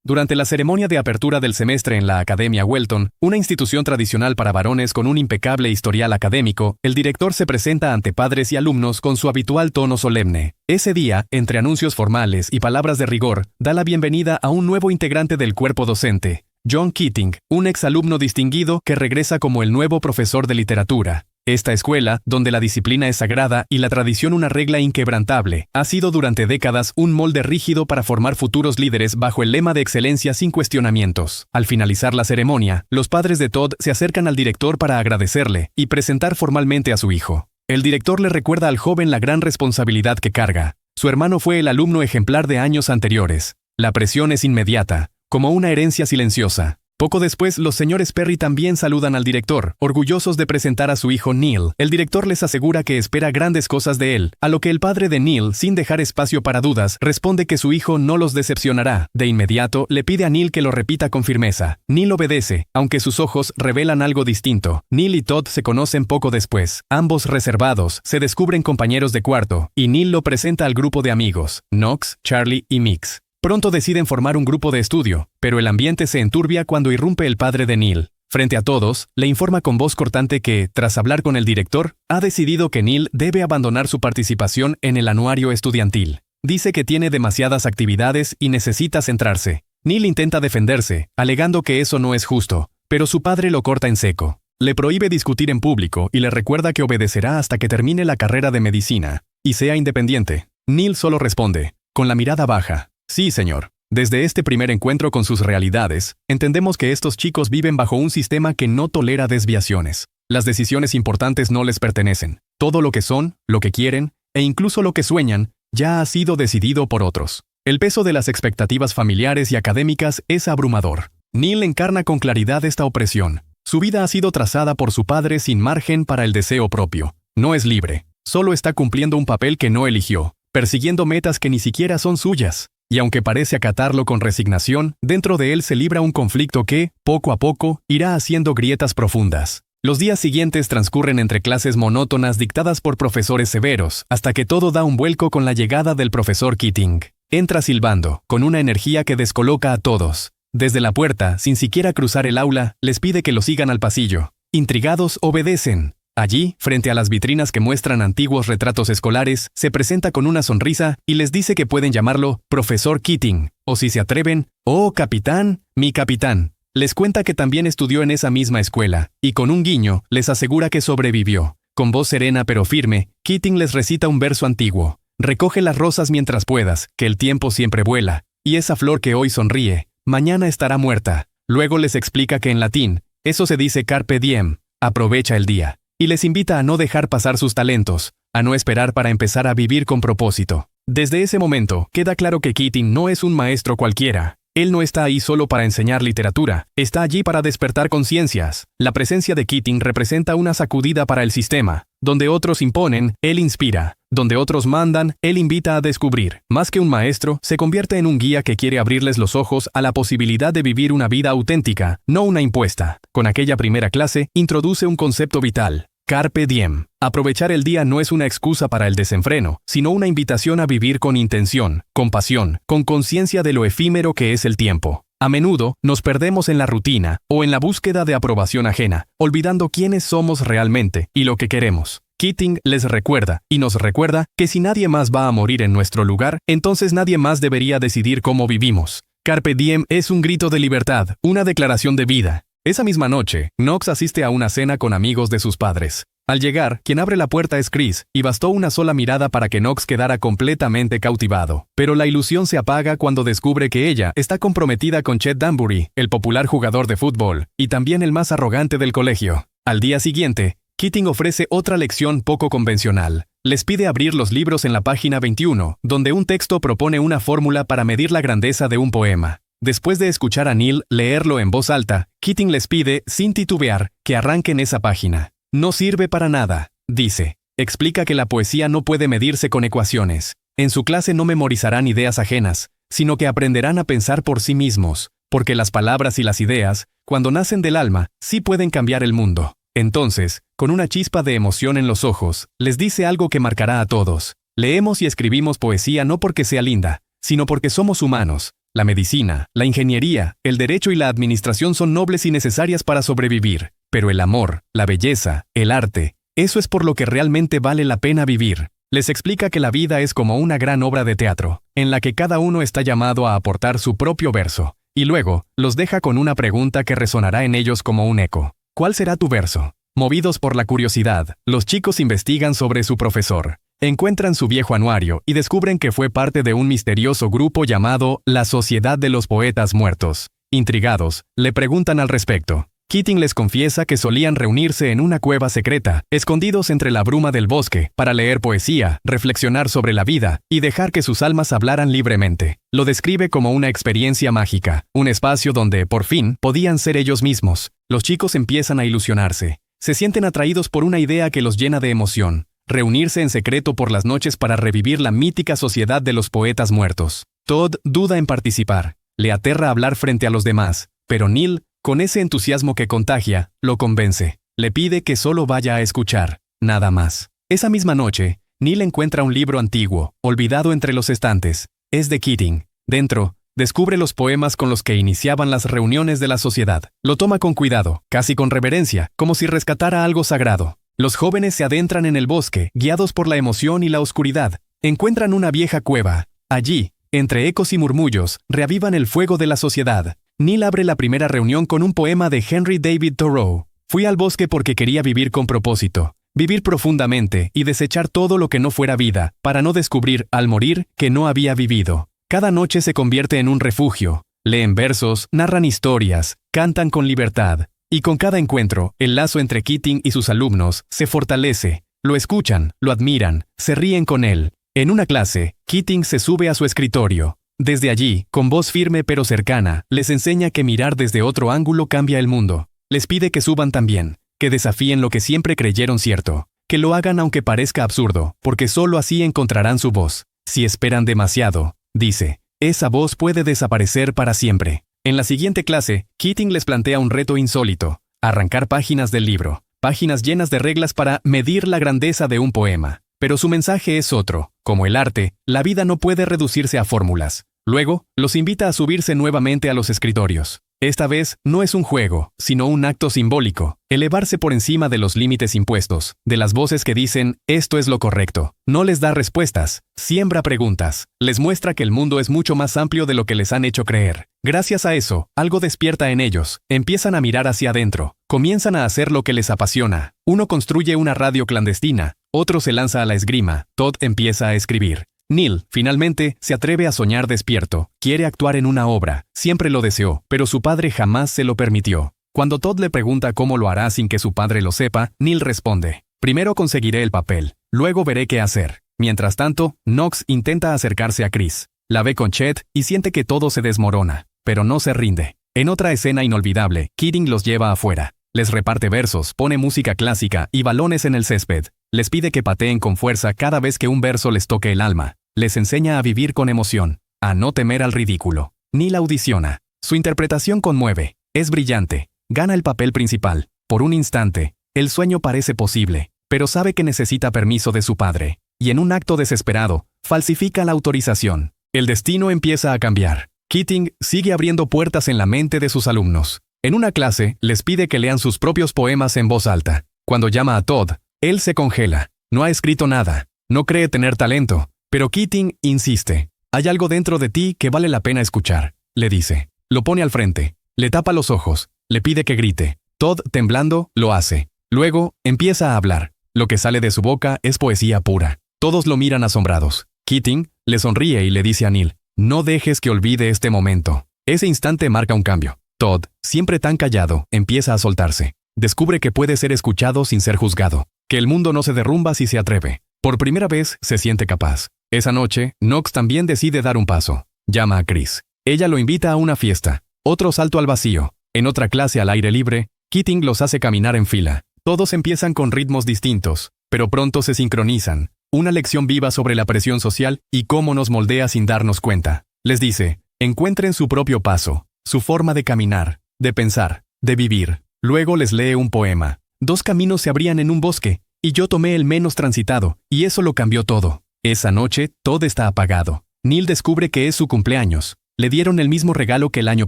Durante la ceremonia de apertura del semestre en la Academia Welton, una institución tradicional para varones con un impecable historial académico, el director se presenta ante padres y alumnos con su habitual tono solemne. Ese día, entre anuncios formales y palabras de rigor, da la bienvenida a un nuevo integrante del cuerpo docente, John Keating, un exalumno distinguido que regresa como el nuevo profesor de literatura. Esta escuela, donde la disciplina es sagrada y la tradición una regla inquebrantable, ha sido durante décadas un molde rígido para formar futuros líderes bajo el lema de excelencia sin cuestionamientos. Al finalizar la ceremonia, los padres de Todd se acercan al director para agradecerle y presentar formalmente a su hijo. El director le recuerda al joven la gran responsabilidad que carga. Su hermano fue el alumno ejemplar de años anteriores. La presión es inmediata, como una herencia silenciosa. Poco después, los señores Perry también saludan al director, orgullosos de presentar a su hijo Neil. El director les asegura que espera grandes cosas de él, a lo que el padre de Neil, sin dejar espacio para dudas, responde que su hijo no los decepcionará. De inmediato, le pide a Neil que lo repita con firmeza. Neil obedece, aunque sus ojos revelan algo distinto. Neil y Todd se conocen poco después. Ambos reservados, se descubren compañeros de cuarto, y Neil lo presenta al grupo de amigos, Knox, Charlie y Mix. Pronto deciden formar un grupo de estudio, pero el ambiente se enturbia cuando irrumpe el padre de Neil. Frente a todos, le informa con voz cortante que, tras hablar con el director, ha decidido que Neil debe abandonar su participación en el anuario estudiantil. Dice que tiene demasiadas actividades y necesita centrarse. Neil intenta defenderse, alegando que eso no es justo, pero su padre lo corta en seco. Le prohíbe discutir en público y le recuerda que obedecerá hasta que termine la carrera de medicina y sea independiente. Neil solo responde, con la mirada baja. Sí, señor. Desde este primer encuentro con sus realidades, entendemos que estos chicos viven bajo un sistema que no tolera desviaciones. Las decisiones importantes no les pertenecen. Todo lo que son, lo que quieren, e incluso lo que sueñan, ya ha sido decidido por otros. El peso de las expectativas familiares y académicas es abrumador. Neil encarna con claridad esta opresión. Su vida ha sido trazada por su padre sin margen para el deseo propio. No es libre. Solo está cumpliendo un papel que no eligió, persiguiendo metas que ni siquiera son suyas. Y aunque parece acatarlo con resignación, dentro de él se libra un conflicto que, poco a poco, irá haciendo grietas profundas. Los días siguientes transcurren entre clases monótonas dictadas por profesores severos, hasta que todo da un vuelco con la llegada del profesor Keating. Entra silbando, con una energía que descoloca a todos. Desde la puerta, sin siquiera cruzar el aula, les pide que lo sigan al pasillo. Intrigados, obedecen. Allí, frente a las vitrinas que muestran antiguos retratos escolares, se presenta con una sonrisa y les dice que pueden llamarlo Profesor Keating, o si se atreven, ¡oh, capitán, mi capitán! Les cuenta que también estudió en esa misma escuela, y con un guiño, les asegura que sobrevivió. Con voz serena pero firme, Keating les recita un verso antiguo. Recoge las rosas mientras puedas, que el tiempo siempre vuela, y esa flor que hoy sonríe, mañana estará muerta. Luego les explica que en latín, eso se dice carpe diem, aprovecha el día. Y les invita a no dejar pasar sus talentos, a no esperar para empezar a vivir con propósito. Desde ese momento, queda claro que Keating no es un maestro cualquiera. Él no está ahí solo para enseñar literatura, está allí para despertar conciencias. La presencia de Keating representa una sacudida para el sistema. Donde otros imponen, él inspira. Donde otros mandan, él invita a descubrir. Más que un maestro, se convierte en un guía que quiere abrirles los ojos a la posibilidad de vivir una vida auténtica, no una impuesta. Con aquella primera clase, introduce un concepto vital. Carpe diem. Aprovechar el día no es una excusa para el desenfreno, sino una invitación a vivir con intención, con pasión, con conciencia de lo efímero que es el tiempo. A menudo, nos perdemos en la rutina o en la búsqueda de aprobación ajena, olvidando quiénes somos realmente y lo que queremos. Keating les recuerda, y nos recuerda, que si nadie más va a morir en nuestro lugar, entonces nadie más debería decidir cómo vivimos. Carpe diem es un grito de libertad, una declaración de vida. Esa misma noche, Knox asiste a una cena con amigos de sus padres. Al llegar, quien abre la puerta es Chris, y bastó una sola mirada para que Knox quedara completamente cautivado. Pero la ilusión se apaga cuando descubre que ella está comprometida con Chet Danbury, el popular jugador de fútbol, y también el más arrogante del colegio. Al día siguiente, Keating ofrece otra lección poco convencional. Les pide abrir los libros en la página 21, donde un texto propone una fórmula para medir la grandeza de un poema. Después de escuchar a Neil leerlo en voz alta, Keating les pide, sin titubear, que arranquen esa página. No sirve para nada, dice. Explica que la poesía no puede medirse con ecuaciones. En su clase no memorizarán ideas ajenas, sino que aprenderán a pensar por sí mismos, porque las palabras y las ideas, cuando nacen del alma, sí pueden cambiar el mundo. Entonces, con una chispa de emoción en los ojos, les dice algo que marcará a todos. Leemos y escribimos poesía no porque sea linda, sino porque somos humanos. La medicina, la ingeniería, el derecho y la administración son nobles y necesarias para sobrevivir, pero el amor, la belleza, el arte, eso es por lo que realmente vale la pena vivir. Les explica que la vida es como una gran obra de teatro, en la que cada uno está llamado a aportar su propio verso, y luego los deja con una pregunta que resonará en ellos como un eco. ¿Cuál será tu verso? Movidos por la curiosidad, los chicos investigan sobre su profesor. Encuentran su viejo anuario y descubren que fue parte de un misterioso grupo llamado la Sociedad de los Poetas Muertos. Intrigados, le preguntan al respecto. Keating les confiesa que solían reunirse en una cueva secreta, escondidos entre la bruma del bosque, para leer poesía, reflexionar sobre la vida y dejar que sus almas hablaran libremente. Lo describe como una experiencia mágica, un espacio donde, por fin, podían ser ellos mismos. Los chicos empiezan a ilusionarse. Se sienten atraídos por una idea que los llena de emoción. Reunirse en secreto por las noches para revivir la mítica Sociedad de los Poetas Muertos. Todd duda en participar. Le aterra hablar frente a los demás, pero Neil, con ese entusiasmo que contagia, lo convence. Le pide que solo vaya a escuchar, nada más. Esa misma noche, Neil encuentra un libro antiguo, olvidado entre los estantes. Es de Keating. Dentro, descubre los poemas con los que iniciaban las reuniones de la sociedad. Lo toma con cuidado, casi con reverencia, como si rescatara algo sagrado. Los jóvenes se adentran en el bosque, guiados por la emoción y la oscuridad. Encuentran una vieja cueva. Allí, entre ecos y murmullos, reavivan el fuego de la sociedad. Neil abre la primera reunión con un poema de Henry David Thoreau. Fui al bosque porque quería vivir con propósito, vivir profundamente y desechar todo lo que no fuera vida, para no descubrir, al morir, que no había vivido. Cada noche se convierte en un refugio. Leen versos, narran historias, cantan con libertad. Y con cada encuentro, el lazo entre Keating y sus alumnos se fortalece. Lo escuchan, lo admiran, se ríen con él. En una clase, Keating se sube a su escritorio. Desde allí, con voz firme pero cercana, les enseña que mirar desde otro ángulo cambia el mundo. Les pide que suban también, que desafíen lo que siempre creyeron cierto, que lo hagan aunque parezca absurdo, porque solo así encontrarán su voz. Si esperan demasiado, dice, esa voz puede desaparecer para siempre. En la siguiente clase, Keating les plantea un reto insólito: arrancar páginas del libro, páginas llenas de reglas para medir la grandeza de un poema. Pero su mensaje es otro. Como el arte, la vida no puede reducirse a fórmulas. Luego, los invita a subirse nuevamente a los escritorios. Esta vez, no es un juego, sino un acto simbólico. Elevarse por encima de los límites impuestos, de las voces que dicen, esto es lo correcto. No les da respuestas, siembra preguntas. Les muestra que el mundo es mucho más amplio de lo que les han hecho creer. Gracias a eso, algo despierta en ellos. Empiezan a mirar hacia adentro. Comienzan a hacer lo que les apasiona. Uno construye una radio clandestina. Otro se lanza a la esgrima. Todd empieza a escribir. Neil, finalmente, se atreve a soñar despierto. Quiere actuar en una obra. Siempre lo deseó, pero su padre jamás se lo permitió. Cuando Todd le pregunta cómo lo hará sin que su padre lo sepa, Neil responde: primero conseguiré el papel, luego veré qué hacer. Mientras tanto, Knox intenta acercarse a Chris. La ve con Chet y siente que todo se desmorona, pero no se rinde. En otra escena inolvidable, Keating los lleva afuera. Les reparte versos, pone música clásica y balones en el césped. Les pide que pateen con fuerza cada vez que un verso les toque el alma. Les enseña a vivir con emoción, a no temer al ridículo. Neil audiciona. Su interpretación conmueve. Es brillante. Gana el papel principal. Por un instante, el sueño parece posible, pero sabe que necesita permiso de su padre. Y en un acto desesperado, falsifica la autorización. El destino empieza a cambiar. Keating sigue abriendo puertas en la mente de sus alumnos. En una clase, les pide que lean sus propios poemas en voz alta. Cuando llama a Todd, él se congela. No ha escrito nada. No cree tener talento. Pero Keating insiste. Hay algo dentro de ti que vale la pena escuchar, le dice. Lo pone al frente. Le tapa los ojos. Le pide que grite. Todd, temblando, lo hace. Luego, empieza a hablar. Lo que sale de su boca es poesía pura. Todos lo miran asombrados. Keating le sonríe y le dice a Neil: no dejes que olvide este momento. Ese instante marca un cambio. Todd, siempre tan callado, empieza a soltarse. Descubre que puede ser escuchado sin ser juzgado. Que el mundo no se derrumba si se atreve. Por primera vez, se siente capaz. Esa noche, Knox también decide dar un paso. Llama a Chris. Ella lo invita a una fiesta. Otro salto al vacío. En otra clase al aire libre, Keating los hace caminar en fila. Todos empiezan con ritmos distintos, pero pronto se sincronizan. Una lección viva sobre la presión social y cómo nos moldea sin darnos cuenta. Les dice: encuentren su propio paso, su forma de caminar, de pensar, de vivir. Luego les lee un poema. 2 caminos se abrían en un bosque, y yo tomé el menos transitado, y eso lo cambió todo. Esa noche, todo está apagado. Neil descubre que es su cumpleaños. Le dieron el mismo regalo que el año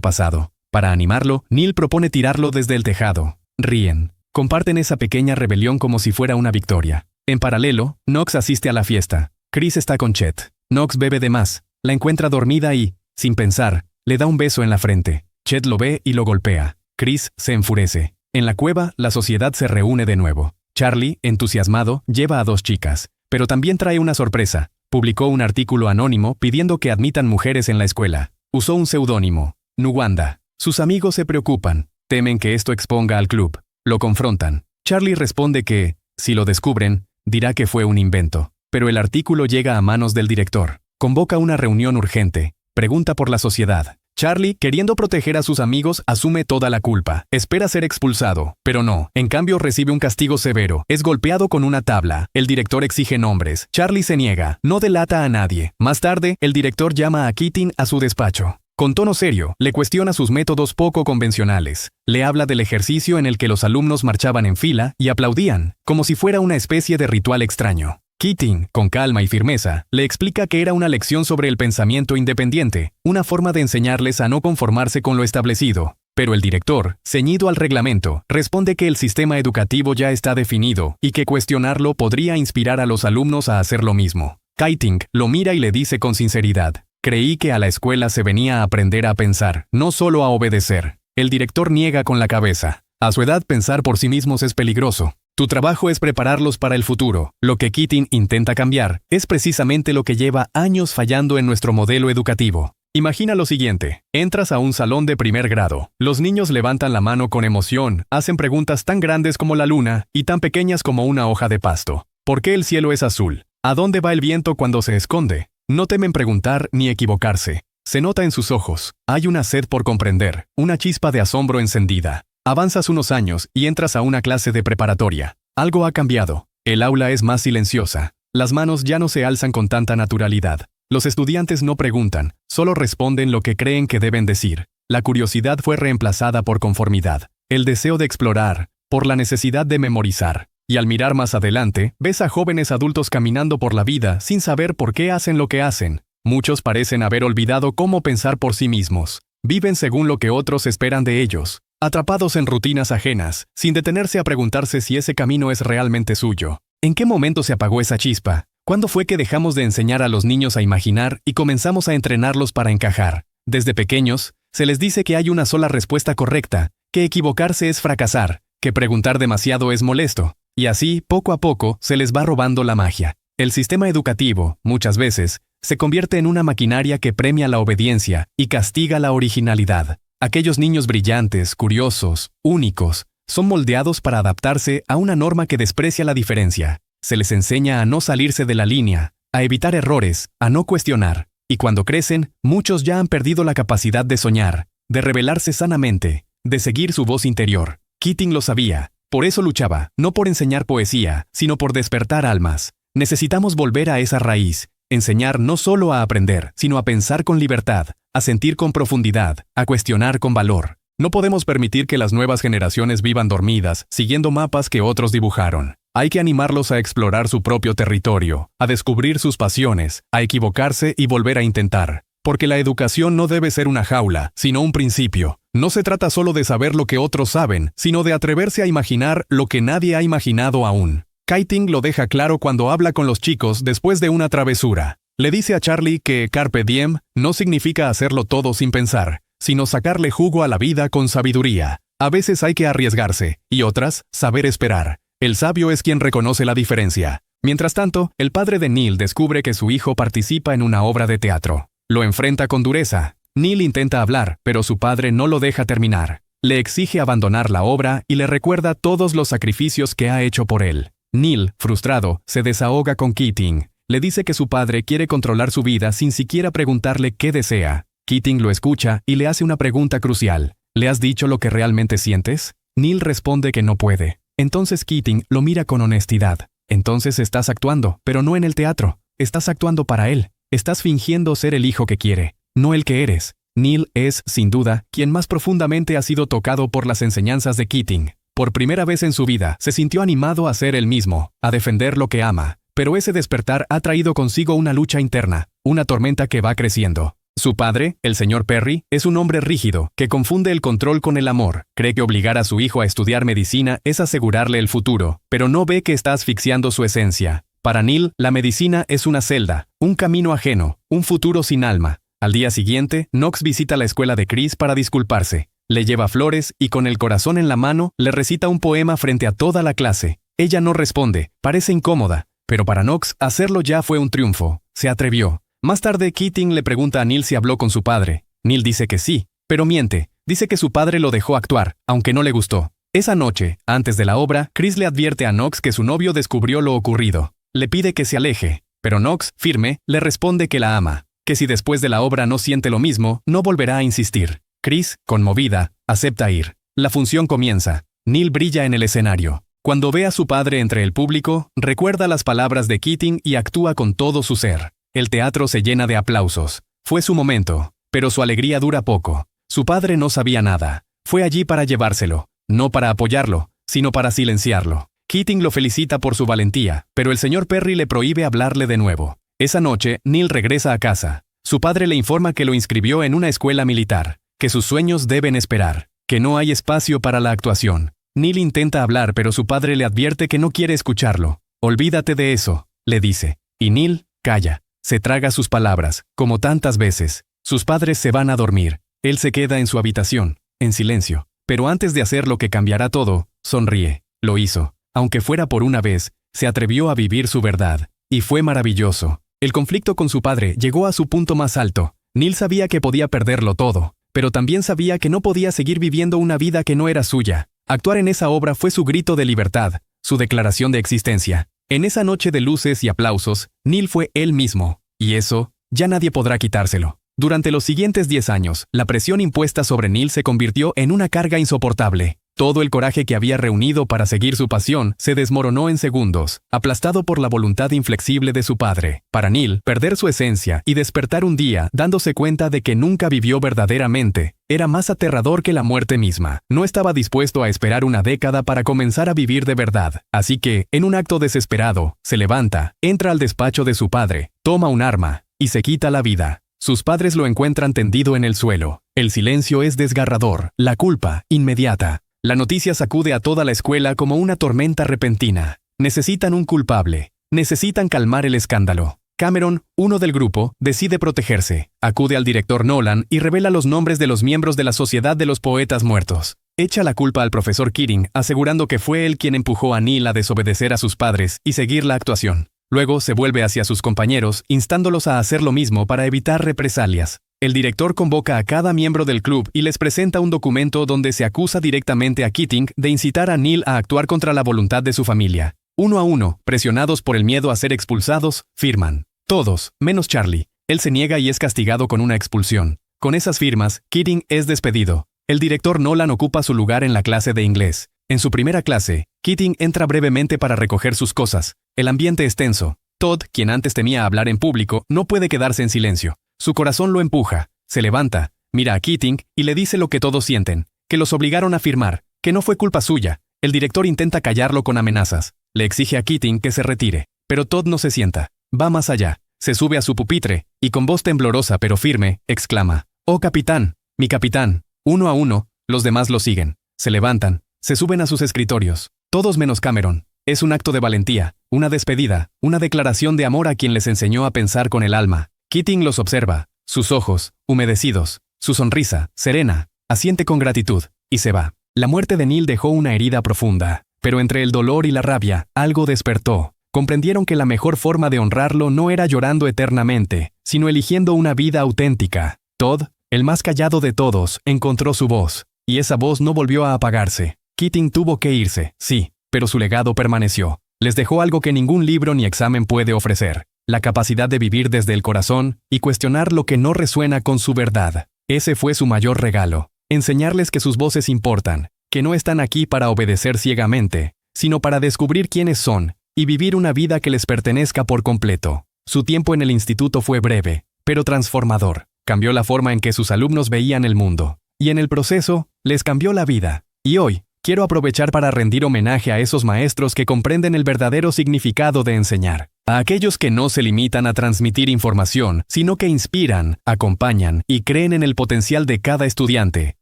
pasado. Para animarlo, Neil propone tirarlo desde el tejado. Ríen. Comparten esa pequeña rebelión como si fuera una victoria. En paralelo, Knox asiste a la fiesta. Chris está con Chet. Knox bebe de más. La encuentra dormida y, sin pensar, le da un beso en la frente. Chet lo ve y lo golpea. Chris se enfurece. En la cueva, la sociedad se reúne de nuevo. Charlie, entusiasmado, lleva a 2 chicas. Pero también trae una sorpresa. Publicó un artículo anónimo pidiendo que admitan mujeres en la escuela. Usó un seudónimo. Nuwanda. Sus amigos se preocupan. Temen que esto exponga al club. Lo confrontan. Charlie responde que, si lo descubren, dirá que fue un invento. Pero el artículo llega a manos del director. Convoca una reunión urgente. Pregunta por la sociedad. Charlie, queriendo proteger a sus amigos, asume toda la culpa. Espera ser expulsado, pero no. En cambio, recibe un castigo severo. Es golpeado con una tabla. El director exige nombres. Charlie se niega. No delata a nadie. Más tarde, el director llama a Keating a su despacho. Con tono serio, le cuestiona sus métodos poco convencionales. Le habla del ejercicio en el que los alumnos marchaban en fila y aplaudían, como si fuera una especie de ritual extraño. Keating, con calma y firmeza, le explica que era una lección sobre el pensamiento independiente, una forma de enseñarles a no conformarse con lo establecido. Pero el director, ceñido al reglamento, responde que el sistema educativo ya está definido y que cuestionarlo podría inspirar a los alumnos a hacer lo mismo. Keating lo mira y le dice con sinceridad: «Creí que a la escuela se venía a aprender a pensar, no solo a obedecer». El director niega con la cabeza. A su edad, pensar por sí mismos es peligroso. Tu trabajo es prepararlos para el futuro. Lo que Keating intenta cambiar es precisamente lo que lleva años fallando en nuestro modelo educativo. Imagina lo siguiente. Entras a un salón de primer grado. Los niños levantan la mano con emoción, hacen preguntas tan grandes como la luna y tan pequeñas como una hoja de pasto. ¿Por qué el cielo es azul? ¿A dónde va el viento cuando se esconde? No temen preguntar ni equivocarse. Se nota en sus ojos. Hay una sed por comprender, una chispa de asombro encendida. Avanzas unos años y entras a una clase de preparatoria. Algo ha cambiado. El aula es más silenciosa. Las manos ya no se alzan con tanta naturalidad. Los estudiantes no preguntan, solo responden lo que creen que deben decir. La curiosidad fue reemplazada por conformidad. El deseo de explorar, por la necesidad de memorizar. Y al mirar más adelante, ves a jóvenes adultos caminando por la vida sin saber por qué hacen lo que hacen. Muchos parecen haber olvidado cómo pensar por sí mismos. Viven según lo que otros esperan de ellos, atrapados en rutinas ajenas, sin detenerse a preguntarse si ese camino es realmente suyo. ¿En qué momento se apagó esa chispa? ¿Cuándo fue que dejamos de enseñar a los niños a imaginar y comenzamos a entrenarlos para encajar? Desde pequeños, se les dice que hay una sola respuesta correcta, que equivocarse es fracasar, que preguntar demasiado es molesto. Y así, poco a poco, se les va robando la magia. El sistema educativo, muchas veces, se convierte en una maquinaria que premia la obediencia y castiga la originalidad. Aquellos niños brillantes, curiosos, únicos, son moldeados para adaptarse a una norma que desprecia la diferencia. Se les enseña a no salirse de la línea, a evitar errores, a no cuestionar. Y cuando crecen, muchos ya han perdido la capacidad de soñar, de rebelarse sanamente, de seguir su voz interior. Keating lo sabía. Por eso luchaba, no por enseñar poesía, sino por despertar almas. Necesitamos volver a esa raíz, enseñar no solo a aprender, sino a pensar con libertad, a sentir con profundidad, a cuestionar con valor. No podemos permitir que las nuevas generaciones vivan dormidas, siguiendo mapas que otros dibujaron. Hay que animarlos a explorar su propio territorio, a descubrir sus pasiones, a equivocarse y volver a intentar. Porque la educación no debe ser una jaula, sino un principio. No se trata solo de saber lo que otros saben, sino de atreverse a imaginar lo que nadie ha imaginado aún. Keating lo deja claro cuando habla con los chicos después de una travesura. Le dice a Charlie que carpe diem no significa hacerlo todo sin pensar, sino sacarle jugo a la vida con sabiduría. A veces hay que arriesgarse, y otras, saber esperar. El sabio es quien reconoce la diferencia. Mientras tanto, el padre de Neil descubre que su hijo participa en una obra de teatro. Lo enfrenta con dureza. Neil intenta hablar, pero su padre no lo deja terminar. Le exige abandonar la obra y le recuerda todos los sacrificios que ha hecho por él. Neil, frustrado, se desahoga con Keating. Le dice que su padre quiere controlar su vida sin siquiera preguntarle qué desea. Keating lo escucha y le hace una pregunta crucial. ¿Le has dicho lo que realmente sientes? Neil responde que no puede. Entonces Keating lo mira con honestidad. Entonces estás actuando, pero no en el teatro. Estás actuando para él. Estás fingiendo ser el hijo que quiere, no el que eres. Neil es, sin duda, quien más profundamente ha sido tocado por las enseñanzas de Keating. Por primera vez en su vida, se sintió animado a ser él mismo, a defender lo que ama. Pero ese despertar ha traído consigo una lucha interna, una tormenta que va creciendo. Su padre, el señor Perry, es un hombre rígido, que confunde el control con el amor. Cree que obligar a su hijo a estudiar medicina es asegurarle el futuro, pero no ve que está asfixiando su esencia. Para Neil, la medicina es una celda, un camino ajeno, un futuro sin alma. Al día siguiente, Knox visita la escuela de Chris para disculparse. Le lleva flores y con el corazón en la mano, le recita un poema frente a toda la clase. Ella no responde, parece incómoda, pero para Knox, hacerlo ya fue un triunfo. Se atrevió. Más tarde, Keating le pregunta a Neil si habló con su padre. Neil dice que sí, pero miente. Dice que su padre lo dejó actuar, aunque no le gustó. Esa noche, antes de la obra, Chris le advierte a Knox que su novio descubrió lo ocurrido. Le pide que se aleje, pero Knox, firme, le responde que la ama, que si después de la obra no siente lo mismo, no volverá a insistir. Chris, conmovida, acepta ir. La función comienza. Neil brilla en el escenario. Cuando ve a su padre entre el público, recuerda las palabras de Keating y actúa con todo su ser. El teatro se llena de aplausos. Fue su momento, pero su alegría dura poco. Su padre no sabía nada. Fue allí para llevárselo, no para apoyarlo, sino para silenciarlo. Keating lo felicita por su valentía, pero el señor Perry le prohíbe hablarle de nuevo. Esa noche, Neil regresa a casa. Su padre le informa que lo inscribió en una escuela militar, que sus sueños deben esperar, que no hay espacio para la actuación. Neil intenta hablar, pero su padre le advierte que no quiere escucharlo. Olvídate de eso, le dice. Y Neil calla. Se traga sus palabras, como tantas veces. Sus padres se van a dormir. Él se queda en su habitación, en silencio. Pero antes de hacer lo que cambiará todo, sonríe. Lo hizo. Aunque fuera por una vez, se atrevió a vivir su verdad. Y fue maravilloso. El conflicto con su padre llegó a su punto más alto. Neil sabía que podía perderlo todo, pero también sabía que no podía seguir viviendo una vida que no era suya. Actuar en esa obra fue su grito de libertad, su declaración de existencia. En esa noche de luces y aplausos, Neil fue él mismo, y eso, ya nadie podrá quitárselo. Durante los siguientes 10 años, la presión impuesta sobre Neil se convirtió en una carga insoportable. Todo el coraje que había reunido para seguir su pasión se desmoronó en segundos, aplastado por la voluntad inflexible de su padre. Para Neil, perder su esencia y despertar un día dándose cuenta de que nunca vivió verdaderamente, era más aterrador que la muerte misma. No estaba dispuesto a esperar una década para comenzar a vivir de verdad. Así que, en un acto desesperado, se levanta, entra al despacho de su padre, toma un arma y se quita la vida. Sus padres lo encuentran tendido en el suelo. El silencio es desgarrador, la culpa, inmediata. La noticia sacude a toda la escuela como una tormenta repentina. Necesitan un culpable. Necesitan calmar el escándalo. Cameron, uno del grupo, decide protegerse. Acude al director Nolan y revela los nombres de los miembros de la Sociedad de los Poetas Muertos. Echa la culpa al profesor Keating, asegurando que fue él quien empujó a Neil a desobedecer a sus padres y seguir la actuación. Luego se vuelve hacia sus compañeros, instándolos a hacer lo mismo para evitar represalias. El director convoca a cada miembro del club y les presenta un documento donde se acusa directamente a Keating de incitar a Neil a actuar contra la voluntad de su familia. Uno a uno, presionados por el miedo a ser expulsados, firman. Todos, menos Charlie. Él se niega y es castigado con una expulsión. Con esas firmas, Keating es despedido. El director Nolan ocupa su lugar en la clase de inglés. En su primera clase, Keating entra brevemente para recoger sus cosas. El ambiente es tenso. Todd, quien antes temía hablar en público, no puede quedarse en silencio. Su corazón lo empuja, se levanta, mira a Keating y le dice lo que todos sienten, que los obligaron a firmar, que no fue culpa suya. El director intenta callarlo con amenazas. Le exige a Keating que se retire, pero Todd no se sienta. Va más allá, se sube a su pupitre y con voz temblorosa pero firme, exclama: «¡Oh capitán! ¡Mi capitán!». Uno a uno, los demás lo siguen. Se levantan, se suben a sus escritorios. Todos menos Cameron. Es un acto de valentía, una despedida, una declaración de amor a quien les enseñó a pensar con el alma. Keating los observa, sus ojos, humedecidos, su sonrisa, serena, asiente con gratitud, y se va. La muerte de Neil dejó una herida profunda, pero entre el dolor y la rabia, algo despertó. Comprendieron que la mejor forma de honrarlo no era llorando eternamente, sino eligiendo una vida auténtica. Todd, el más callado de todos, encontró su voz, y esa voz no volvió a apagarse. Keating tuvo que irse, sí, pero su legado permaneció. Les dejó algo que ningún libro ni examen puede ofrecer: la capacidad de vivir desde el corazón y cuestionar lo que no resuena con su verdad. Ese fue su mayor regalo: enseñarles que sus voces importan, que no están aquí para obedecer ciegamente, sino para descubrir quiénes son y vivir una vida que les pertenezca por completo. Su tiempo en el instituto fue breve, pero transformador. Cambió la forma en que sus alumnos veían el mundo, y en el proceso, les cambió la vida. Y hoy, quiero aprovechar para rendir homenaje a esos maestros que comprenden el verdadero significado de enseñar. A aquellos que no se limitan a transmitir información, sino que inspiran, acompañan y creen en el potencial de cada estudiante.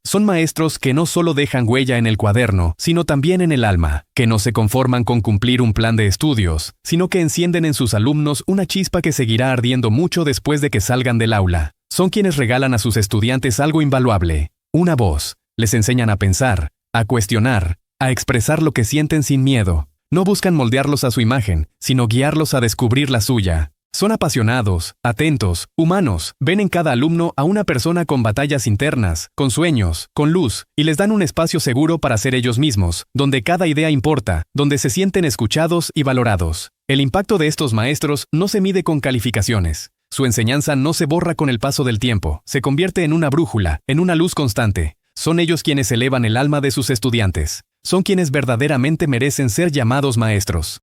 Son maestros que no solo dejan huella en el cuaderno, sino también en el alma, que no se conforman con cumplir un plan de estudios, sino que encienden en sus alumnos una chispa que seguirá ardiendo mucho después de que salgan del aula. Son quienes regalan a sus estudiantes algo invaluable, una voz. Les enseñan a pensar, a cuestionar, a expresar lo que sienten sin miedo. No buscan moldearlos a su imagen, sino guiarlos a descubrir la suya. Son apasionados, atentos, humanos, ven en cada alumno a una persona con batallas internas, con sueños, con luz, y les dan un espacio seguro para ser ellos mismos, donde cada idea importa, donde se sienten escuchados y valorados. El impacto de estos maestros no se mide con calificaciones. Su enseñanza no se borra con el paso del tiempo, se convierte en una brújula, en una luz constante. Son ellos quienes elevan el alma de sus estudiantes. Son quienes verdaderamente merecen ser llamados maestros.